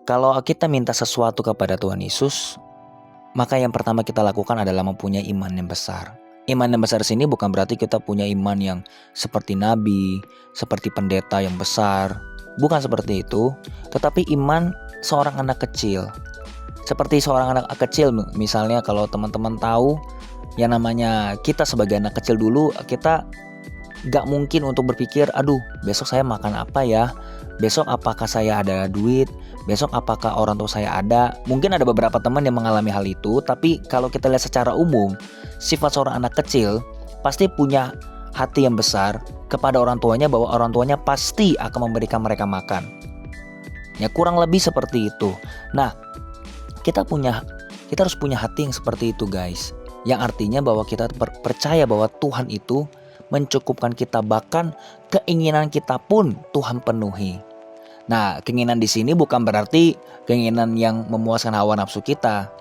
Kalau kita minta sesuatu kepada Tuhan Yesus, maka yang pertama kita lakukan adalah mempunyai iman yang besar. Iman yang besar sini bukan berarti kita punya iman yang seperti nabi, seperti pendeta yang besar. Bukan seperti itu, tetapi iman seorang anak kecil. Seperti seorang anak kecil, misalnya kalau teman-teman tahu, yang namanya kita sebagai anak kecil dulu, kita gak mungkin untuk berpikir, aduh besok saya makan apa ya, besok apakah saya ada duit, besok apakah orang tua saya ada. Mungkin ada beberapa teman yang mengalami hal itu, tapi kalau kita lihat secara umum, sifat seorang anak kecil pasti punya hati yang besar kepada orang tuanya, bahwa orang tuanya pasti akan memberikan mereka makan. Ya kurang lebih seperti itu. Nah, kita harus punya hati yang seperti itu guys. Yang artinya bahwa kita percaya bahwa Tuhan itu mencukupkan kita, bahkan keinginan kita pun Tuhan penuhi. Nah, keinginan di sini bukan berarti keinginan yang memuaskan hawa nafsu kita.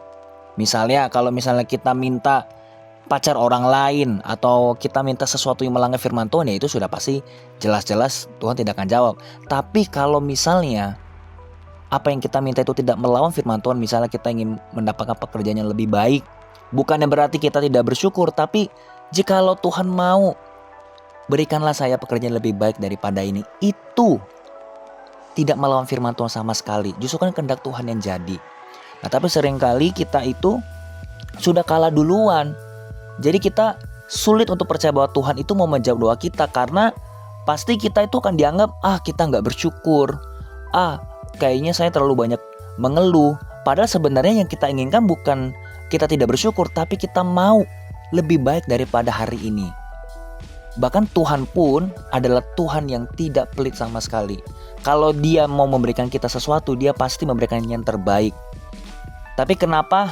Misalnya kalau kita minta pacar orang lain, atau kita minta sesuatu yang melanggar firman Tuhan, ya itu sudah pasti jelas-jelas Tuhan tidak akan jawab. Tapi kalau misalnya apa yang kita minta itu tidak melawan firman Tuhan, misalnya kita ingin mendapatkan pekerjaan yang lebih baik, bukannya berarti kita tidak bersyukur, tapi jikalau Tuhan mau, berikanlah saya pekerjaan lebih baik daripada ini, itu tidak melawan firman Tuhan sama sekali. Justru kan kehendak Tuhan yang jadi. Nah, tapi seringkali kita itu sudah kalah duluan. Jadi kita sulit untuk percaya bahwa Tuhan itu mau menjawab doa kita, karena pasti kita itu akan dianggap, kita gak bersyukur, kayaknya saya terlalu banyak mengeluh. Padahal sebenarnya yang kita inginkan bukan kita tidak bersyukur, tapi kita mau lebih baik daripada hari ini. Bahkan Tuhan pun adalah Tuhan yang tidak pelit sama sekali. Kalau Dia mau memberikan kita sesuatu, Dia pasti memberikan yang terbaik. Tapi kenapa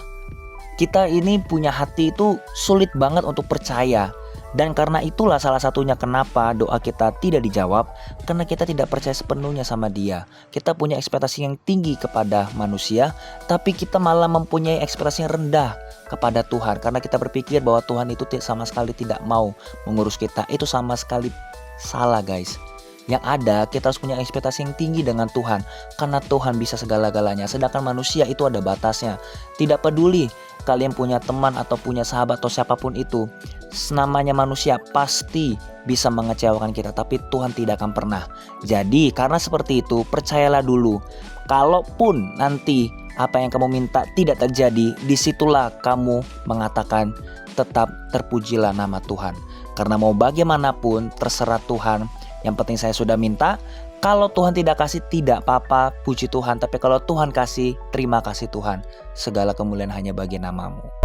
kita ini punya hati itu sulit banget untuk percaya? Dan karena itulah salah satunya kenapa doa kita tidak dijawab, karena kita tidak percaya sepenuhnya sama Dia. Kita punya ekspektasi yang tinggi kepada manusia, tapi kita malah mempunyai ekspektasi yang rendah kepada Tuhan, karena kita berpikir bahwa Tuhan itu sama sekali tidak mau mengurus kita. Itu sama sekali salah guys. Yang ada, kita harus punya ekspektasi yang tinggi dengan Tuhan, karena Tuhan bisa segala-galanya, sedangkan manusia itu ada batasnya. Tidak peduli kalian punya teman atau punya sahabat atau siapapun itu, namanya manusia pasti bisa mengecewakan kita, tapi Tuhan tidak akan pernah. Jadi karena seperti itu, percayalah dulu. Kalaupun nanti apa yang kamu minta tidak terjadi, disitulah kamu mengatakan, tetap terpujilah nama Tuhan. Karena mau bagaimanapun terserah Tuhan. Yang penting saya sudah minta. Kalau Tuhan tidak kasih, tidak apa-apa, puji Tuhan. Tapi kalau Tuhan kasih, terima kasih Tuhan. Segala kemuliaan hanya bagi nama-Mu.